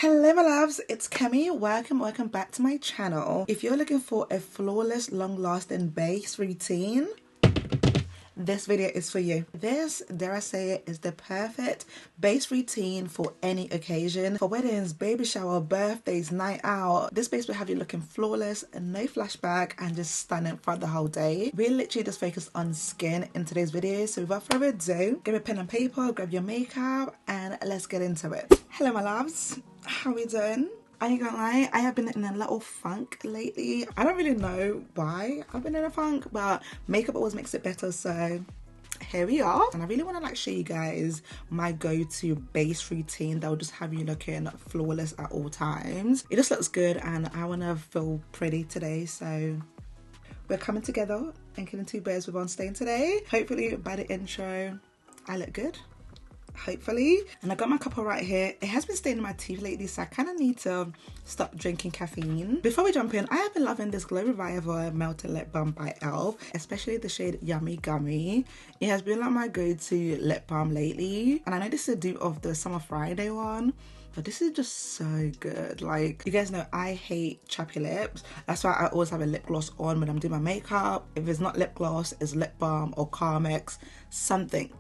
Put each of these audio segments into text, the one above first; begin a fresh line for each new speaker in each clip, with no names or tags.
Hello my loves, it's Kemi. Welcome back to my channel. If you're looking for a flawless, long-lasting base routine, this video is for you. This, dare I say it, is the perfect base routine for any occasion. For weddings, baby shower, birthdays, night out. This base will have you looking flawless and no flashback and just stunning throughout the whole day. We literally just focus on skin in today's video. So without further ado, grab a pen and paper, grab your makeup, and let's get into it. Hello my loves, how are we doing? I ain't gonna lie, I have been in a little funk lately. I don't really know why I've been in a funk, but makeup always makes it better, so here we are. And I really want to show you guys my go-to base routine that will just have you looking flawless at all times. It just looks good and I want to feel pretty today, so we're coming together and killing two birds with one stone today. Hopefully by the intro I look good. Hopefully. And I got my cuppa right here. It has been staining my teeth lately, so I kind of need to stop drinking caffeine. Before we jump in, I have been loving this Glow Reviver Melted Lip Balm by e.l.f., especially the shade Yummy Gummy. It has been like my go-to lip balm lately, and I know this is a dupe of the Summer Friday one, but this is just so good. Like, you guys know I hate chappy lips. That's why I always have a lip gloss on when I'm doing my makeup. If it's not lip gloss, it's lip balm or Carmex, something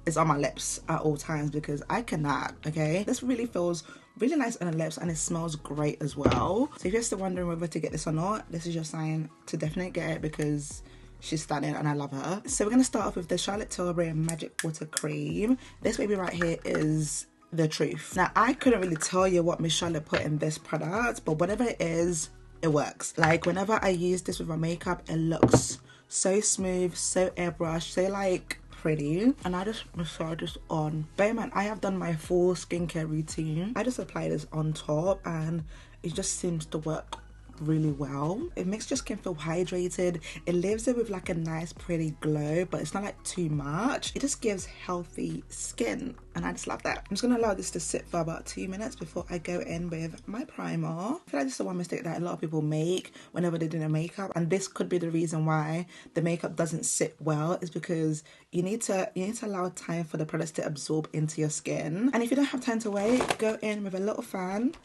is on my lips at all times because I cannot, okay? This really feels really nice on the lips and it smells great as well. So if you're still wondering whether to get this or not, this is your sign to definitely get it because she's stunning and I love her. So we're gonna start off with the Charlotte Tilbury Magic Water Cream. This baby right here is the truth. Now, I couldn't really tell you what Miss Charlotte put in this product, but whatever it is, it works. Like, whenever I use this with my makeup, it looks so smooth, so airbrushed, so like pretty, and I just massage this on. Bear in mind, I have done my full skincare routine. I just apply this on top and it just seems to work really well. It makes your skin feel hydrated. It leaves it with like a nice pretty glow, but it's not like too much. It just gives healthy skin and I just love that. I'm just gonna allow this to sit for about 2 minutes before I go in with my primer. I feel like this is the one mistake that a lot of people make whenever they do their makeup, and this could be the reason why the makeup doesn't sit well, is because you need to allow time for the products to absorb into your skin. And if you don't have time to wait, go in with a little fan.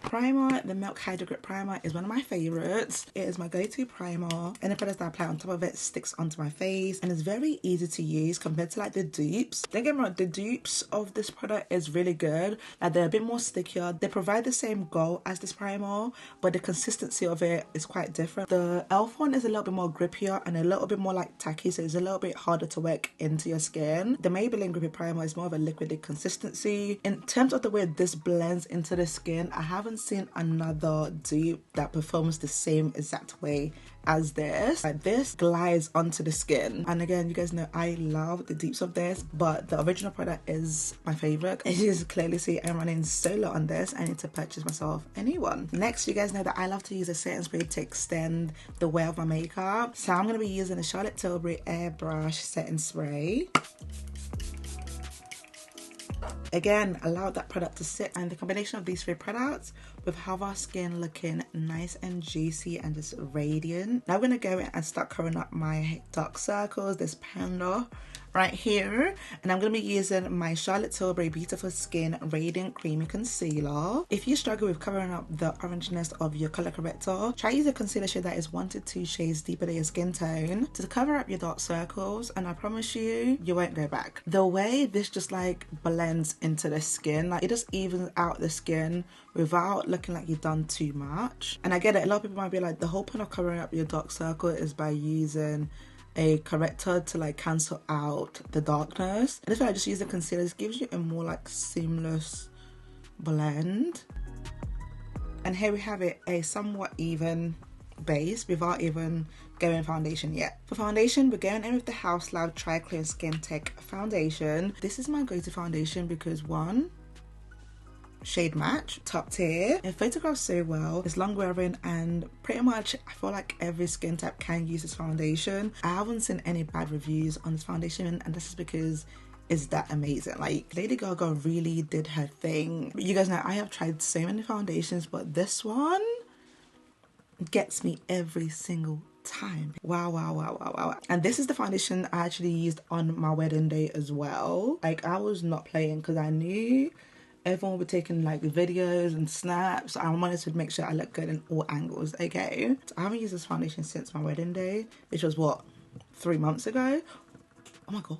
Primer, the Milk Hydro Grip Primer is one of my favorites. It is my go-to primer. Any product that I apply on top of it sticks onto my face and it's very easy to use compared to like the dupes. Don't get me wrong, the dupes of this product is really good. Like, they're a bit more stickier. They provide the same goal as this primer, but the consistency of it is quite different. The e.l.f. one is a little bit more grippier and a little bit more like tacky, so it's a little bit harder to work into your skin. The Maybelline Grippy Primer is more of a liquidy consistency. In terms of the way this blends into the skin, I haven't seen another dupe that performs the same exact way as this. Like, this glides onto the skin, and again, you guys know I love the dupes of this, but the original product is my favorite. As you can clearly see, I'm running so low on this. I need to purchase myself a new one. Next, you guys know that I love to use a setting spray to extend the wear of my makeup, so I'm going to be using the Charlotte Tilbury Airbrush Setting Spray. Again, allow that product to sit, and the combination of these three products will have our skin looking nice and juicy and just radiant. Now I'm going to go in and start covering up my dark circles, this panda right here, and I'm going to be using my Charlotte Tilbury Beautiful Skin Radiant Creamy Concealer. If you struggle with covering up the orangeness of your color corrector, try use a concealer shade that is 1 to 2 shades deeper than your skin tone to cover up your dark circles, and I promise you, you won't go back. The way this just like blends into the skin, like, it just evens out the skin without looking like you've done too much. And I get it, a lot of people might be like, the whole point of covering up your dark circle is by using a corrector to like cancel out the darkness. And if I just use the concealer, this gives you a more like seamless blend. And here we have it, a somewhat even base without even going foundation yet. For foundation, we're going in with the House Lab Tri-Clear Skin Tech Foundation. This is my go-to foundation because, one, shade match, top tier, it photographs so well, it's long wearing, and pretty much I feel like every skin type can use this foundation. I haven't seen any bad reviews on this foundation, and this is because it's that amazing. Like, Lady Gaga really did her thing. You guys know I have tried so many foundations, but this one gets me every single time. Wow. And this is the foundation I actually used on my wedding day as well. Like, I was not playing because I knew everyone will be taking like videos and snaps. I wanted to make sure I look good in all angles, okay? So I haven't used this foundation since my wedding day, which was what, 3 months ago? Oh my god.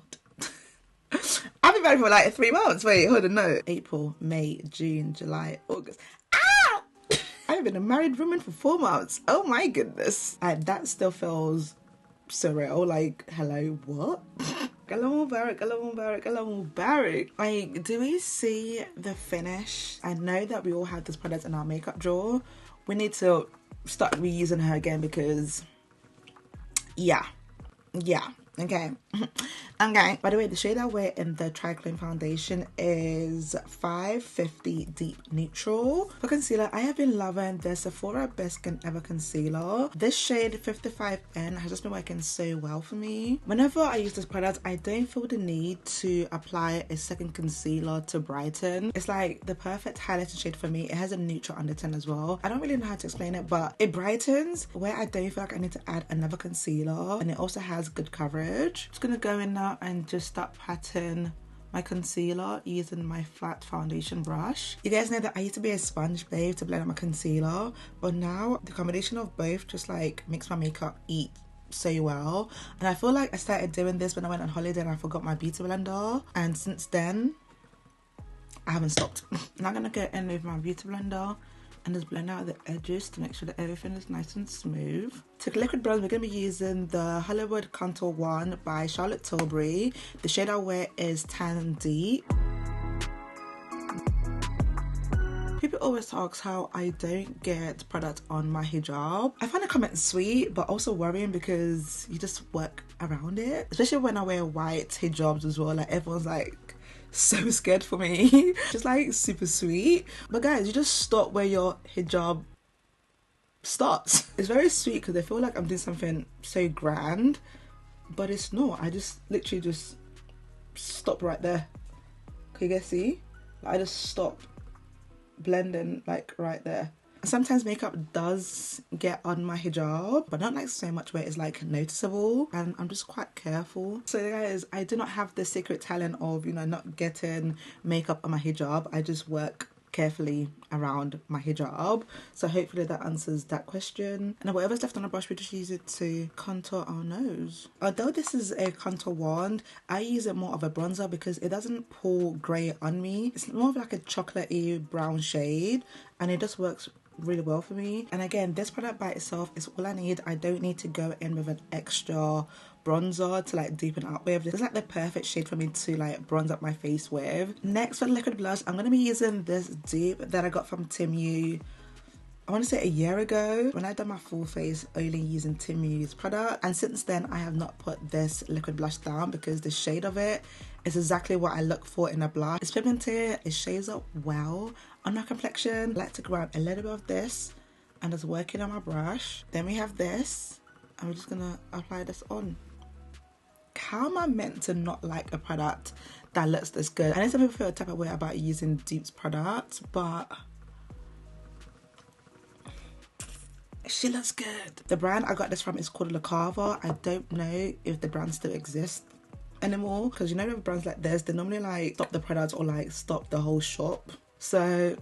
I've been married for like 3 months. Wait, hold on, no. April, May, June, July, August. Ah! I've been a married woman for 4 months. Oh my goodness. That still feels surreal. Like, hello, what? Hello, Barrack, hello, Barrack, hello, Barrack. Like, do we see the finish? I know that we all have this product in our makeup drawer. We need to start reusing her again because, yeah. Okay. Okay. By the way, the shade I wear in the Triclone foundation is 550 Deep Neutral. For concealer, I have been loving the Sephora Best Skin Ever concealer. This shade 55N has just been working so well for me. Whenever I use this product, I don't feel the need to apply a second concealer to brighten. It's like the perfect highlighting shade for me. It has a neutral undertone as well. I don't really know how to explain it, but it brightens where I don't feel like I need to add another concealer, and it also has good coverage. Just gonna go in now and just start patting my concealer using my flat foundation brush. You guys know that I used to be a sponge babe to blend out my concealer, but now the combination of both just like makes my makeup eat so well. And I feel like I started doing this when I went on holiday and I forgot my beauty blender, and since then I haven't stopped. Now I'm gonna go in with my beauty blender and just blend out the edges to make sure that everything is nice and smooth. To liquid bronze, we're going to be using the Hollywood Contour 1 by Charlotte Tilbury. The shade I wear is Tan Deep. People always ask how I don't get product on my hijab. I find the comment sweet, but also worrying because you just work around it. Especially when I wear white hijabs as well. Like, everyone's like so scared for me. Just like super sweet. But guys, you just stop where your hijab starts. It's very sweet because I feel like I'm doing something so grand, but it's not. I just literally just stop right there. Can you guys see? I just stop blending like right there. Sometimes makeup does get on my hijab, but not like so much where it's like noticeable, and I'm just quite careful. So guys, I do not have the secret talent of, you know, not getting makeup on my hijab. I just work carefully around my hijab. So hopefully that answers that question. And whatever's left on the brush, we just use it to contour our nose. Although this is a contour wand, I use it more of a bronzer because it doesn't pull grey on me. It's more of like a chocolatey brown shade, and it just works really well for me. And again, this product by itself is all I need. I don't need to go in with an extra bronzer to like deepen up with. This is like the perfect shade for me to like bronze up my face with. Next, for liquid blush, I'm going to be using this dupe that I got from Temu, I want to say a year ago, when I done my full face only using Temu's product. And since then, I have not put this liquid blush down because the shade of it is exactly what I look for in a blush. It's pigmented, it shades up well on my complexion. I like to grab a little bit of this and just work it on my brush. Then we have this, and we're just gonna apply this on. How am I meant to not like a product that looks this good? I know some people feel a type of way about using dupes products, but she looks good. The brand I got this from is called La Cava. I don't know if the brand still exists anymore, because you know with brands like this, they normally like stop the product or like stop the whole shop. So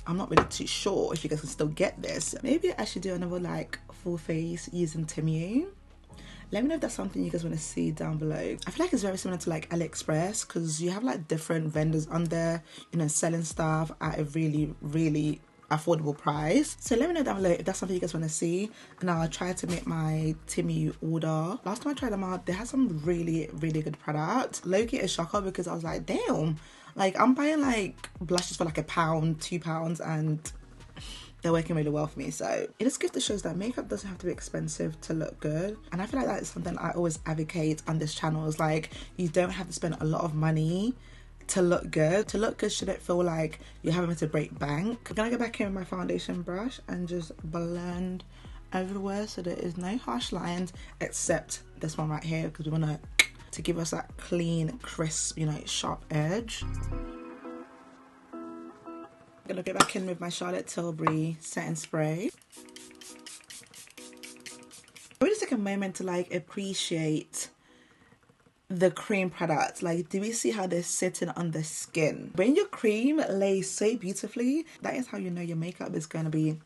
I'm not really too sure if you guys can still get this. Maybe I should do another like full face using Temu. Let me know if that's something you guys want to see down below. I feel like it's very similar to like AliExpress, because you have like different vendors on there, you know, selling stuff at a really affordable price. So let me know down below if that's something you guys want to see, and I'll try to make my Temu order. Last time I tried them out, they had some really good products. Low-key a shocker, because I was like, damn, like I'm buying like blushes for like £1, £2, and they're working really well for me. So it just gives the shows that makeup doesn't have to be expensive to look good. And I feel like that is something I always advocate on this channel, is like, you don't have to spend a lot of money to look good. To look good shouldn't feel like you're having to break bank. I'm gonna go back in with my foundation brush and just blend everywhere so there is no harsh lines except this one right here, because we want to give us that clean, crisp, you know, sharp edge. I'm gonna go back in with my Charlotte Tilbury setting spray. I really take a moment to like appreciate the cream products. Like, do we see how they're sitting on the skin? When your cream lays so beautifully, that is how you know your makeup is going to be.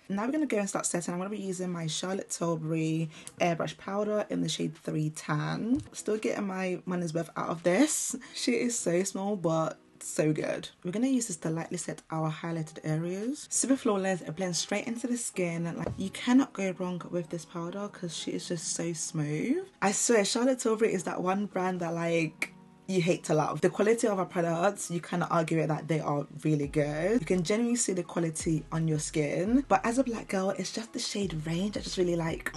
Now we're going to go and start setting. I'm going to be using my Charlotte Tilbury airbrush powder in the shade 3 Tan. Still getting my money's worth out of this. She is so small, but so good. We're going to use this to lightly set our highlighted areas. Super flawless. It blends straight into the skin. Like, you cannot go wrong with this powder because she is just so smooth. I swear, Charlotte Tilbury is that one brand that, like, you hate to love. The quality of our products, you cannot argue it that they are really good. You can genuinely see the quality on your skin. But as a black girl, it's just the shade range I just really like.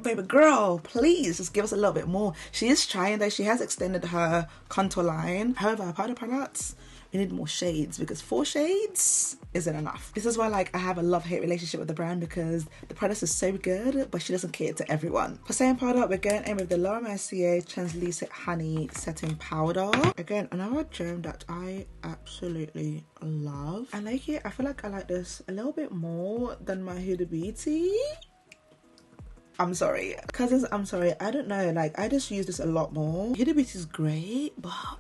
Baby girl, please just give us a little bit more. She is trying though. She has extended her contour line. However, our powder products, we need more shades because 4 shades isn't enough. This is why, like, I have a love-hate relationship with the brand because the product is so good, but she doesn't cater to everyone. For setting powder, we're going in with the Laura Mercier Translucent Honey Setting Powder. Again, another gem that I absolutely love. I like it. I feel like I like this a little bit more than my Huda Beauty. I'm sorry. Cousins, I'm sorry. I don't know. Like, I just use this a lot more. Huda Beauty is great, but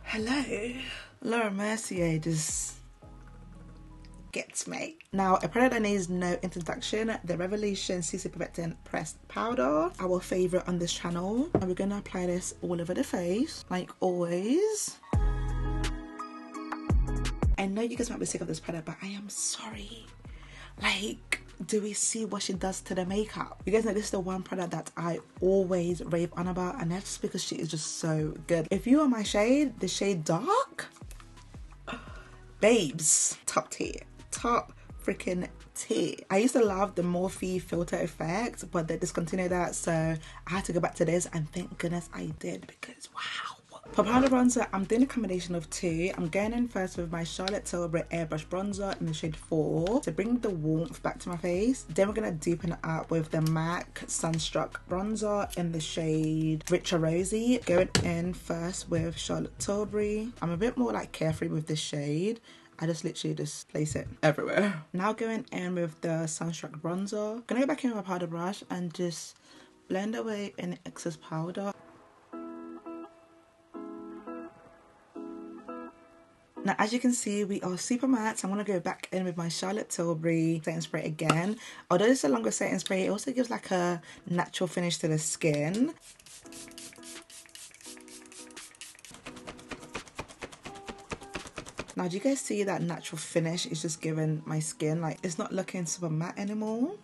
hello. Laura Mercier just gets me. Now, a product that needs no introduction, the Revolution CC Perfecting Pressed Powder, our favorite on this channel. And we're gonna apply this all over the face, like always. I know you guys might be sick of this product, but I am sorry. Like, do we see what she does to the makeup? You guys know this is the one product that I always rave on about, and that's because she is just so good. If you are my shade, the shade dark, babes, top tier. Top freaking tier. I used to love the Morphe filter effect, but they discontinued that, so I had to go back to this, and thank goodness I did because wow. For powder bronzer, I'm doing a combination of 2. I'm going in first with my Charlotte Tilbury airbrush bronzer in the shade 4 to bring the warmth back to my face. Then we're going to deepen it up with the MAC Sunstruck bronzer in the shade Richer Rosy. Going in first with Charlotte Tilbury. I'm a bit more like carefree with this shade. I just literally just place it everywhere. Now going in with the Sunstruck bronzer. Gonna go back in with my powder brush and just blend away any excess powder. Now, as you can see, we are super matte. So I'm going to go back in with my Charlotte Tilbury setting spray again. Although it's a longer setting spray, it also gives like a natural finish to the skin. Now, do you guys see that natural finish is just giving my skin? Like, it's not looking super matte anymore.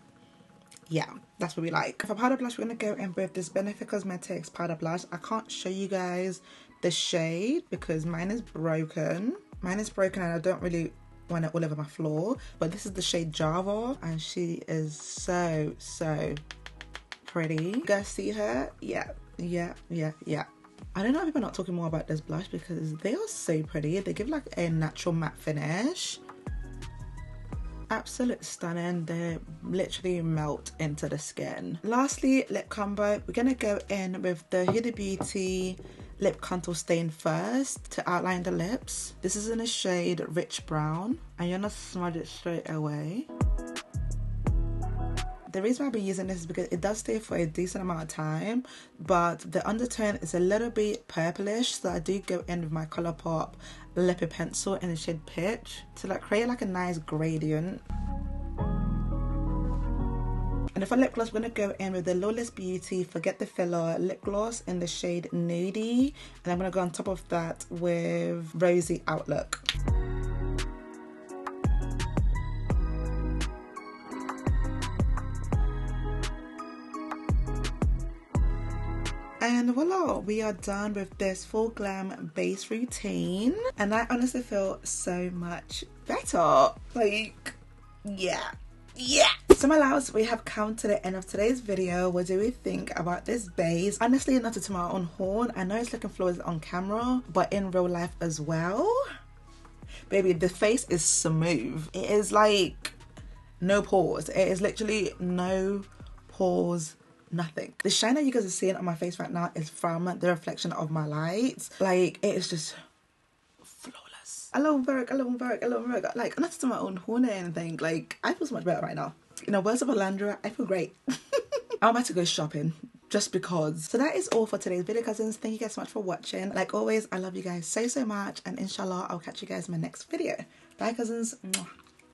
Yeah, that's what we like. For powder blush, we're going to go in with this Benefit Cosmetics powder blush. I can't show you guys the shade because mine is broken. Mine is broken and I don't really want it all over my floor. But this is the shade Java and she is so, so pretty. You guys see her? Yeah. I don't know if people are not talking more about this blush because they are so pretty. They give like a natural matte finish. Absolutely stunning. They literally melt into the skin. Lastly, lip combo. We're gonna go in with the Huda Beauty lip contour stain first to outline the lips. This is in the shade Rich Brown and you're gonna smudge it straight away. The reason I've been using this is because it does stay for a decent amount of time, but the undertone is a little bit purplish, so I do go in with my Colourpop lippy pencil in the shade Pitch to like create like a nice gradient. And for lip gloss, we're going to go in with the Lawless Beauty Forget the Filler lip gloss in the shade Nudie, and I'm going to go on top of that with Rosy Outlook. And voila, we are done with this full glam base routine. And I honestly feel so much better. Like, yeah. So my loves, we have come to the end of today's video. What do we think about this base? Honestly, not to toot my own horn, I know it's looking flawless on camera, but in real life as well. Baby, the face is smooth. It is like no pores. It is literally no pores. Nothing. The shine that you guys are seeing on my face right now is from the reflection of my lights. Like, it is just flawless. I love work. Like, not to my own horn or anything. Like, I feel so much better right now. In the words of Alandra, I feel great. I'm about to go shopping. just because. So that is all for today's video, cousins. Thank you guys so much for watching. Like always, I love you guys so much, and inshallah I'll catch you guys in my next video. Bye, cousins. Mwah.